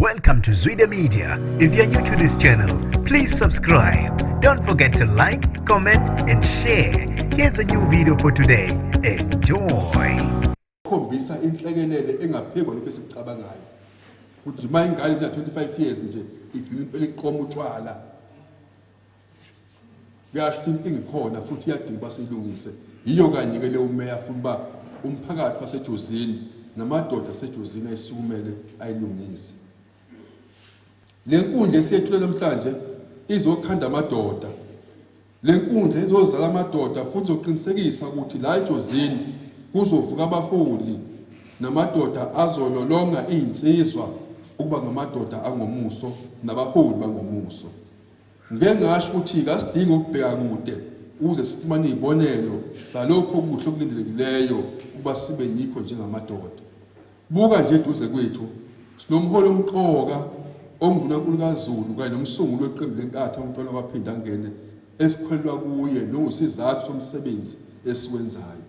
Welcome to Zwida Media. If you're new to this channel, please subscribe. Don't forget to like, comment and share. Here's a new video for today. Enjoy. Khombisa inhlekelele engaphezulu lokho esikucabangayo. Ukuthi uma ingane nje 25 years nje igcina impela iqoma utshwala. Kuyasho inkingi khona futhi iyadinga basilungise. Yiyo kanye ke leyo meya futhi ba umphakathi wasejozini namadoda asejozini ayisukumele ayilungise. Le nkundla esiyethula namhlanje izokhanda amadoda. Le nkundla izozala amadoda futhi zoqinisekisa ukuthi la ejozini kuzovuka abaholi namadoda azololonga insizwa ukuba ngamadoda angomuso nabaholi bangomuso. Ngeke ngasho ukuthi kasidinga ukubheka kude uze sifumane izibonelo salokho okuhle okulindelekileyo ukuba sibe yikho njengamadoda. Buka nje eduze kwethu sinomholi omqoka onguNkulunkulu kaZulu kanye nomsunguli weqembu lenkatha umntwana waphinda angene esikholwa kuye nongusizathu somsebenzi esiwenzayo.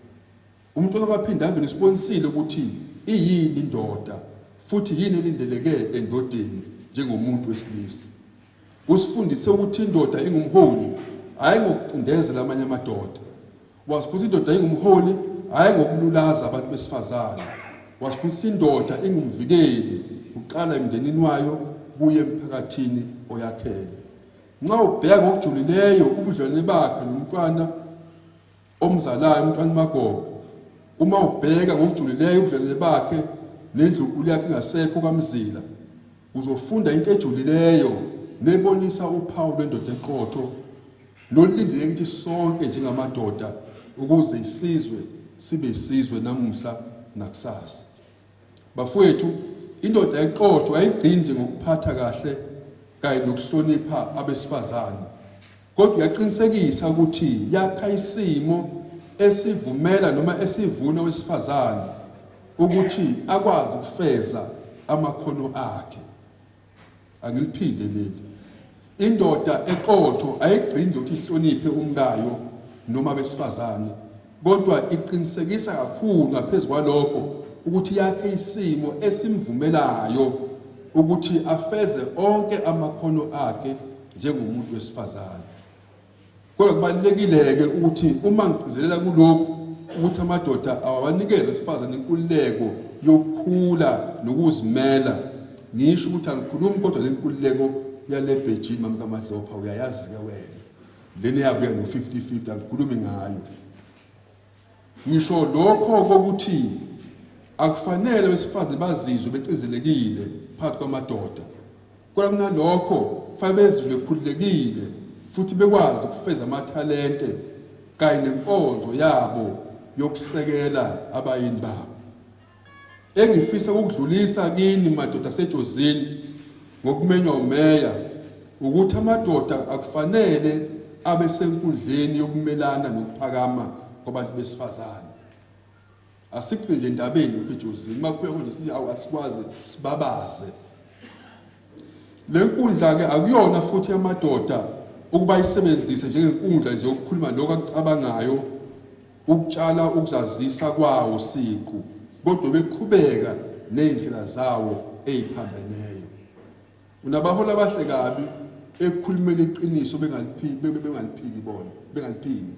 Umntwana waphinda angene sibonisile ukuthi iyini indoda futhi yini elindeleke endodeni njengomuntu wesilisa. Usifundise ukuthi indoda ingumholi hayi ngokucindezela amanye amadoda. Wasifundisa indoda ingumholi hayi ngokululaza abantu besifazane. Wasifundisa indoda ingumvikeli uqala emndenini wayo kuye emphakathini oyakhele. Nxa ubheka ngokujulileyo ubudlelwane bakhe nomntwana omzalayo umntwana magogo, uma ubheka ngokujulileyo ubudlelwane bakhe nendlunkulu yakhe ngasekho kaMzila, uzofunda into ejulileyo nebonisa uphawu lwendoda eqotho nolindele ukuthi sonke njengamadoda ukuze isizwe sibe isizwe namuhla nakusasa. Bafowethu, indoda eqotho ayigcini nje ngokuphatha kahle kanye nokuhlonipha abesifazane, kodwa yaqinisekisa ukuthi yakha isimo esivumela noma esivuna wesifazane ukuthi akwazi ukufeza amakhono akhe. Angiliphinde leli. Indoda eqotho ayigcini ukuthi ihloniphe umkayo noma abesifazane, kodwa iqinisekisa kakhulu ngaphezulu kwalokho ukuthi yakhe isimo esimvumelayo ukuthi afeze onke amakhono akhe njengomuntu wesifazane. Kodwa kubalulekile ke ukuthi uma ngicizelela kulokho ukuthi amadoda awanikeze isifazane inkululeko yokukhula nokuzimela, ngisho ukuthi angikhulumi kodwa le nkululeko yale bhejini mama kaMadlopha uyayazi ke wena. Leni yabuya no50-50 angikhulumi ngayo. Ngisho lokho ukuthi akufanele besifazane bazizwe becinzelekile phakathi kwamadoda, kodwa kunalokho kufanele bezizwe bekhululekile futhi bekwazi ukufeza amathalente kanye nenkonzo yabo yokusekela abayini babo. Engifisa ukudlulisa kini madoda asejozini ngokumenywa umeya ukuthi amadoda akufanele abe senkundleni yokumelana nokuphakama kwabantu besifazane. Asikho nje endabeni lokujozini makupheka konje sithi asikwazi sibabaze. Le nkundla ke akuyona futhi amadoda ukuba isebenzise njengenkundla nje ukukhuluma lokho akucabangayo, ukutshala ukuzazisa kwawo siqu, kodwa beqhubeka nezindlela zawo eziphambeneyo. Unabaholi abahle kabi ekukhulumeni iqiniso bengaliphiki bona, bengaliphiki.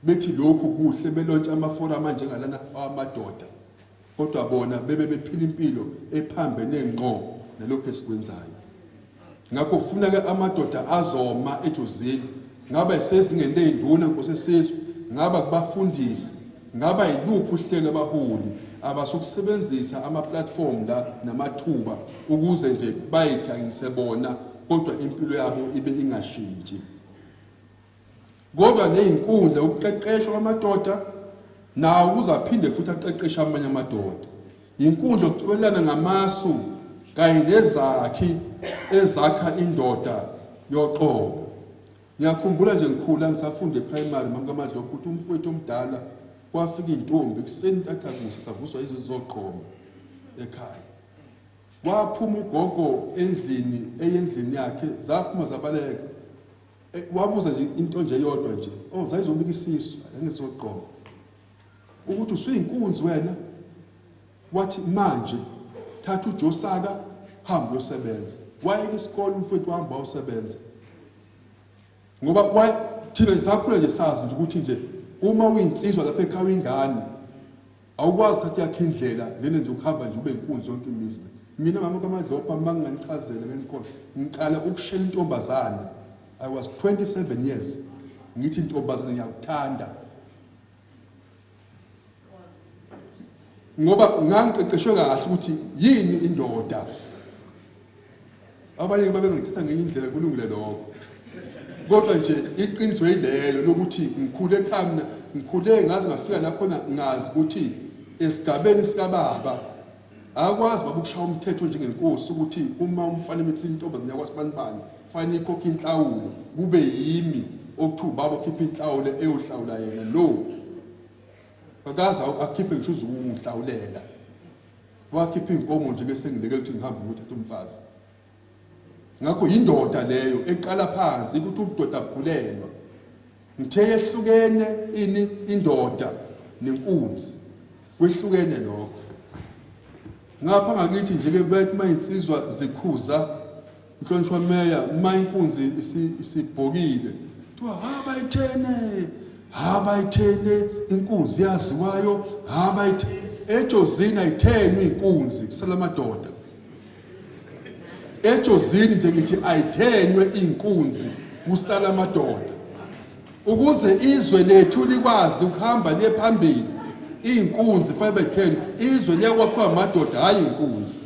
Bethi lokhu kuhle belontsha amaforama njengalana amadoda, kodwa bona bephila impilo ephambene ngqo nalokho esikwenzayo. Ngakho ufuna ke amadoda azoma ejozini, ngaba isezingeni lezinduna nkosesizwe, ngaba kubafundisi, ngaba yiluphi uhlelo abaholi abasukusebenzisa ama-platform la namathuba ukuze nje bayithangise bona kodwa impilo yabo ibe ingashintshi. Kodwa le inkundla ukuqeqeshwa kwamadoda nawo uzaphinde futhi aqeqeshe amanye amadoda. Inkundla yokucobelelana ngamasu kanye nezakhi ezakha indoda yoqobo. Ngiyakhumbula nje ngikhula ngisafunda eprimary mama kaMadlopha ukuthi umfowethu omdala kwafika intombi ekuseni tathakusa savuswa izoqobo ekhaya. Waphuma ugogo eyendlini yakhe zaphuma zabaleka. Wabuza nje into nje yodwa nje, oh zayizobika isisu angizoqobo. Ukuthi usuyinkunzi wena. Wathi manje thatha uJosaka hamba uyosebenza. Wayeke isikole umfowethu wahamba uyosebenza. Ngoba thina sakhula nje sazi nje ukuthi nje uma uyinsizwa lapha ekhaya ingane awukwazi ukuthatha yakhe indlela lena nje ukuhamba nje ube inkunzi yonke imizi. Mina mama kaMadlopha manginganichazela ngenkolo ngiqala ukushela intombazana. I was 27 years. Ngithi intombazana ngiyakuthanda. Ngoba ngangiqeqeshwe kahle ukuthi yini indoda. Abanye babe ngithatha ngenye indlela kulungile lokho. Kodwa nje iqiniso yilelo lokuthi ngikhule ekhaya ngikhule ngaze ngafika lapho ngazi ukuthi esigabeni sikababa akwazi baba ukushaya umthetho njengenkosi ukuthi uma umfana emethi intombazane yakwazi banibani fanele ikhokhe inhlawulo kube yimi okuthi ubaba okhipha inhlawulo eyohlawula yena lo akaza akhiphe ngisho ukungihlawulela wakhipha inkomo nje bese ngilekela ukuthi ngihambe ngiyothatha umfazi. Ngakho indoda leyo eqala phansi ukuthi ubudoda bukhulelwa. Ngithe yehlukene ini indoda nenkunzi. Kwehlukene lokho. Ngapha ngakithi nje ke bethi mayinsizwa zikhuza inhlonishwa meya uma inkunzi isibhokile. Kuthiwa habayithene inkunzi yaziwayo habayithene ejozini ayithenwe inkunzi kusala amadoda. Ejozini nje ngithi ayithenwe inkunzi kusala amadoda. Ukuze izwe lethu likwazi ukuhamba liye phambili inkunzi fanele bayithenwe izwe liyakwakhiwa amadoda hayi inkunzi.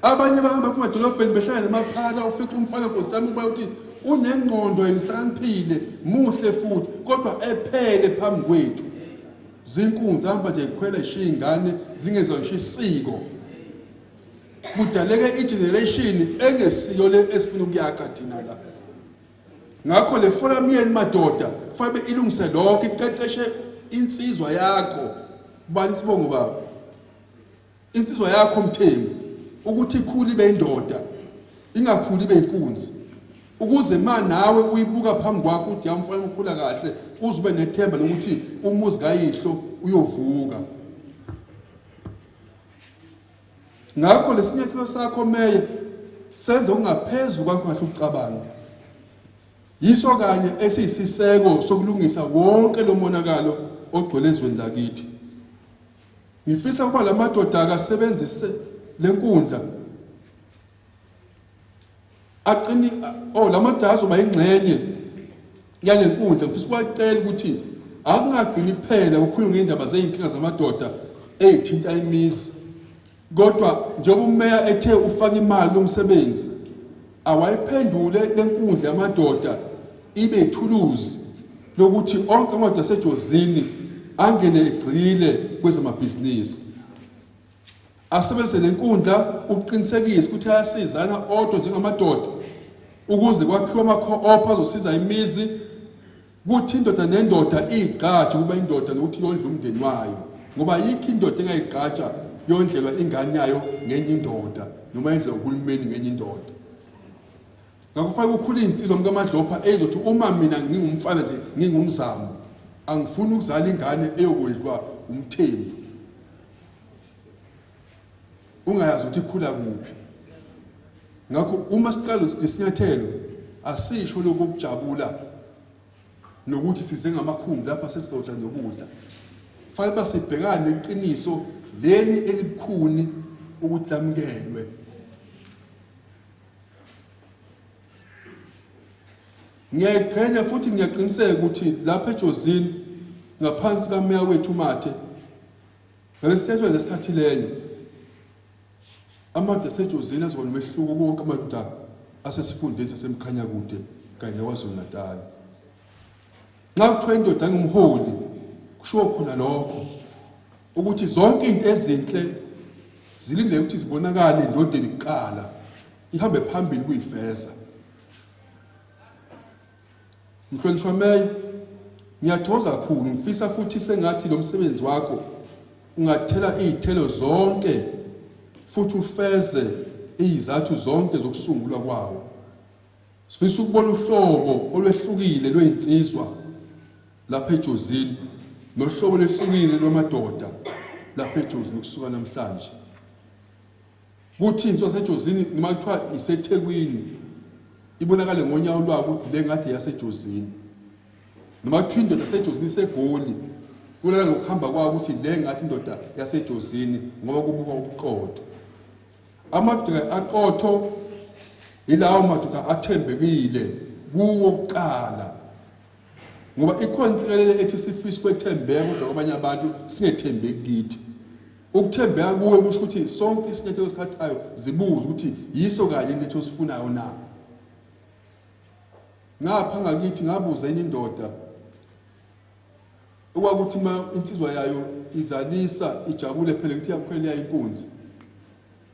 Abanye bahamba kumadolobheni behlala nemaphala ufika umfana nkosami uba uthi unengqondo enhlaniphile muhle futhi kodwa ephele phambi kwethu. Zinkunzi hamba nje ikhwela ishiya ingane zingezwa ngisho isiko. Kudaleke igeneration engesiyo le esifuna ukuyakha thina la. Ngakho le forum yeni madoda fanele ilungise lokho iqeqeshe insizwa yakho. Bani sibongo baba. Insizwa yakho Mthembu ukuthi ikhuli ibe indoda ingakhuli ibe inkunzi. Ukuze manje nawe uyibuka phambi kwakho uthi yamfana ukukhula kahle uzube nethemba lokuthi umuzi kayihlo uyovuka. Ngakho lesinyathelo sakho meya senze ungaphezulu kwakho kahle ukucabanga. Yiso kanye esiyisiseko sokulungisa wonke lo monakalo ogcwele ezweni lakithi. Ngifisa ukuba lamadoda akasebenzise lenkundla aqini lamadoda azoba ingxenye yalenkundla. Ngifisa ukwacela ukuthi akungagcini kuphela ukukhuluma ngendaba zeyinkinga zamadoda ezithinta imizi. Kodwa njengoba umeya ethe ufaka imali lomsebenzi awayiphendule lenkundla yamadoda ibe ithuluzi lokuthi onke amadoda asejozini angene egxile kwezamabhizinisi. Asebenzise lenkundla ukuqinisekisa ukuthi ayasizana odwa njengamadoda ukuze kwakhiwe ama-co-op azosiza imizi. Kuthi indoda nendoda igqaje kuba indoda nokuthi yondle umndeni wayo. Ngoba yikho indoda engayigqaja yondlelwa ingane yayo ngenye indoda noma indlela uhulumeni ngenye indoda. Ngakufaka ukukhula insizwa mkaMadlopha ezothi uma mina ngingumfana nje ngingumzamo angifuni ukuzala ingane eyokudlwa umthembu. Ungayazi ukuthi ikhula kuphi. Ngakho uma siqala lesinyathelo asisho lokho ukujabula nokuthi size ngamakhumbi lapha sesizodla nokudla. Fanele basibhekane neqiniso leli elibukhuni ukuthi lamukelwe. Ngiyayiqhenya futhi ngiyaqiniseka ukuthi lapha ejozini ngaphansi kameya wethu Mathe ngalesithetho lesithathileyo amadoda asejozini azobona umehluko konke amadoda asesifundeni sasemkhanya kude kanye neKwaZulu Natal. Nxa kuthiwa indoda ngumholi kusho khona lokho ukuthi zonke izinto ezinhle zilindele ukuthi zibonakale endodeni kuqala ihambe phambili kuyifeza. Mhlonishwa meya ngiyathokoza kakhulu ngifisa futhi sengathi lo msebenzi wakho ungathela izithelo zonke futhi ufeze izathu zonke zokusungulwa kwawo. Sifisa ukubona uhlobo olwehlukile lwezinsizwa lapha ejozini nohlobo olwehlukile lwamadoda lapha ejozini kusuka namhlanje. kuthi insizwa yaseJozini noma kuthiwa iseThekwini ibonakale ngonyawo lwabo ukuthi le ngathi yaseJozini, noma kuthiwa indoda yaseJozini iseGoli kubonakala ngokuhamba kwabo ukuthi le ngathi indoda yaseJozini ngoba kubuka ubuqotho. Amadoda aqotho ilawo madoda athembekile kuwo kuqala, ngoba ikhona inhlelelo ethi sifisa ukwethembeka kodwa kwabanye abantu singethembeki kithi. Ukuthembeka kuwe kusho ukuthi sonke isinyathelo esithathayo zibuze ukuthi yiso kanye letho sifunayo na. Ngapha ngakithi ngabuza enye indoda ukuthi uma insizwa yayo izalisa ijabule phela ngithi yakhwela inkunzi,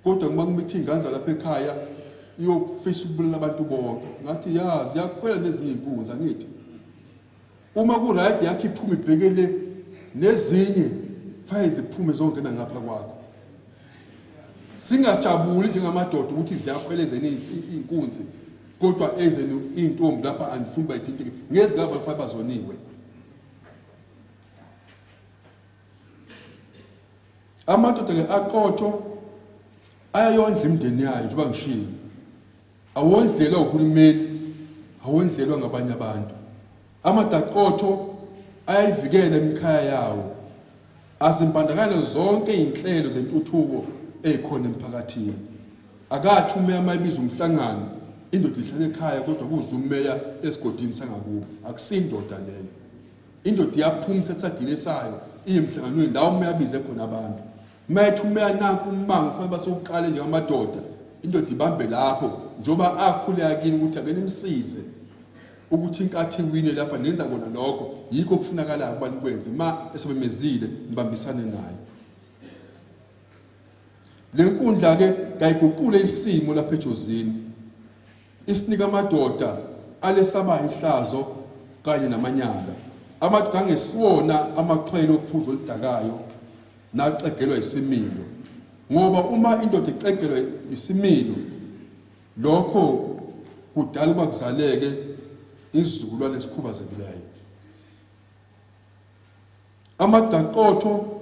kodwa uma kumithi ingane lapha ekhaya iyofisa ukubulela abantu bonke. Ngathi yazi yakhwela nezinye inkunzi angithi uma ku right yakhe iphuma ibhekele nezinye fanele ziphume zonke ngapha kwakho. Singajabuli njengamadoda ukuthi ziyakhwela ezenye inkunzi kodwa ezenu intombi lapha andifuni bayithinte ngezigaba kufanele bazoniwe. Amadoda ke aqotho ayayondla imndeni yayo njengoba ngishilo. Awondlelwa uhulumeni, awondlelwa ngabanye abantu. Amadoda aqotho ayayivikela emikhaya yawo, azimbandakanya zonke inhlelo zentuthuko ezikhona emphakathini. Akathi umeya mayibiza umhlangano indoda ihlala ekhaya kodwa kuze umeya esigodini sangakubo, akusindoda leyo. Indoda iyaphuma ithatha igile sayo iyemhlanganweni ndawo umeya bize khona abantu. Mayithi umeya nanku umango kufanele basokuqala njengamadoda, indoda ibambe lapho njoba akhuleka kini ukuthi ake nimsize ukuthi inkathi iwine lapha nenza kona lokho yikho kufunakala abantu kwenze ma esebemezile nibambisane naye. Le nkundla ke kayiguqule isimo lapha eJozini, isinika amadoda alesaba ihlazo kanye namanyala. Amadoda angesiwona amaxhwele ophuzo olidakayo naqegelwa isimilo, ngoba uma indoda iqegelwa isimilo lokho kudala ukuba kuzaleke izizukulwane esikhubazekileyo. Amadoda aqotho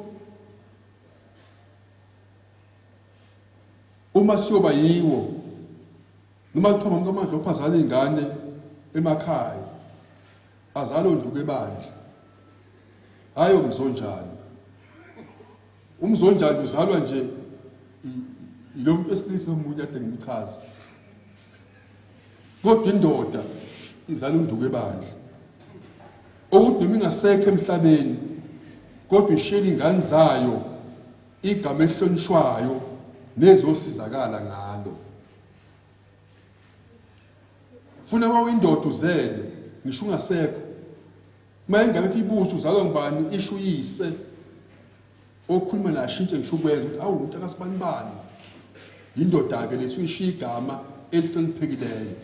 uma siyoba yiwo noma kuthiwa uMamandla ophazala ingane emakhaya azalo nduku ebandla, hayi umzonjani. Umzonjani uzalwa nje lo muntu esilisa umuntu ade ngimchaza, kodwa indoda izala unduku ebandla ukuthi noma ingasekho emhlabeni kodwa ishela ingane zayo igama ehlonishwayo nezosizakala ngalo. Funa uma uyindoda uzele ngisho ungasekho, uma ingane ibuso uzalwa ngubani isho uyise okhuluma nashintshe ngisho ukwenza ukuthi awu umuntu akasibanibani, indoda ke lesuyishiya igama elihloniphekileyo.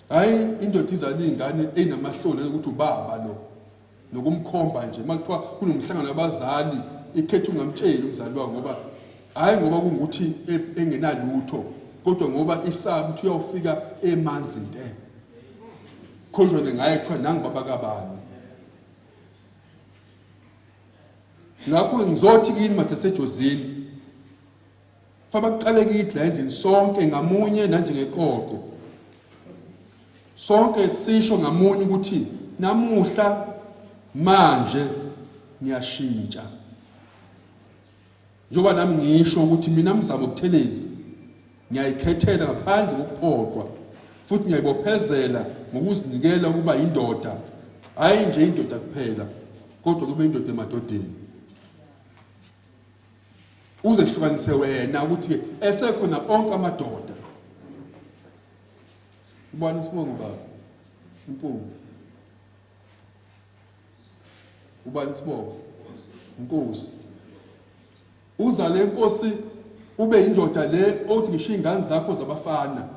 Hayi indoda izala ingane enamahloni ukuthi ubaba lo nokumkhomba nje makuthiwa kunomhlangano wabazali ikhethe ungamtsheli umzali wakhe, ngoba hayi ngoba kungukuthi engenalutho kodwa ngoba isaba ukuthi uyawufika emanzi nte khonjwe ngaye kuthiwa nangu baba kabani. Ngakho ngizothi kini madoda aseJozini faba kuqale kithi la endlini sonke ngamunye nanjengeqoqo, sonke sisho ngamunye ukuthi namuhla manje ngiyashintsha. Njoba nami ngisho ukuthi mina UMzamo Buthelezi ngiyayikhethela ngaphandle kokuphoqwa futhi ngiyayibophezela ngokuzinikela ukuba indoda, hayi nje indoda kuphela kodwa kube indoda emadodeni. Uzehlukanise wena ukuthi esekhona onke amadoda. Ubani sibongo baba impungu, ubani sibongo Inkosi. Uzale Inkosi ube indoda le othi ngisho ingane zakho zabafana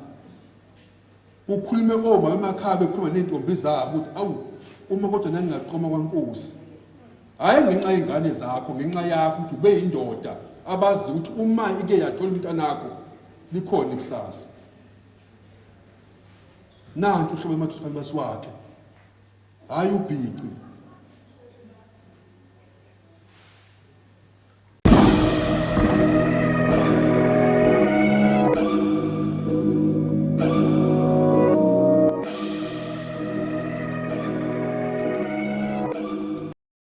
ukhulume oma emakhaya ekhuluma nentombi zabo ukuthi awu uma kodwa nangingaqoma kwaNkosi, hayi ngenxa yengane zakho ngenxa yakho ukuthi ube indoda abazi ukuthi uma ike yathola umntanakho likhona ikusasa. Nantu uhlobo emathufani basiwakhe, hayi ubhici.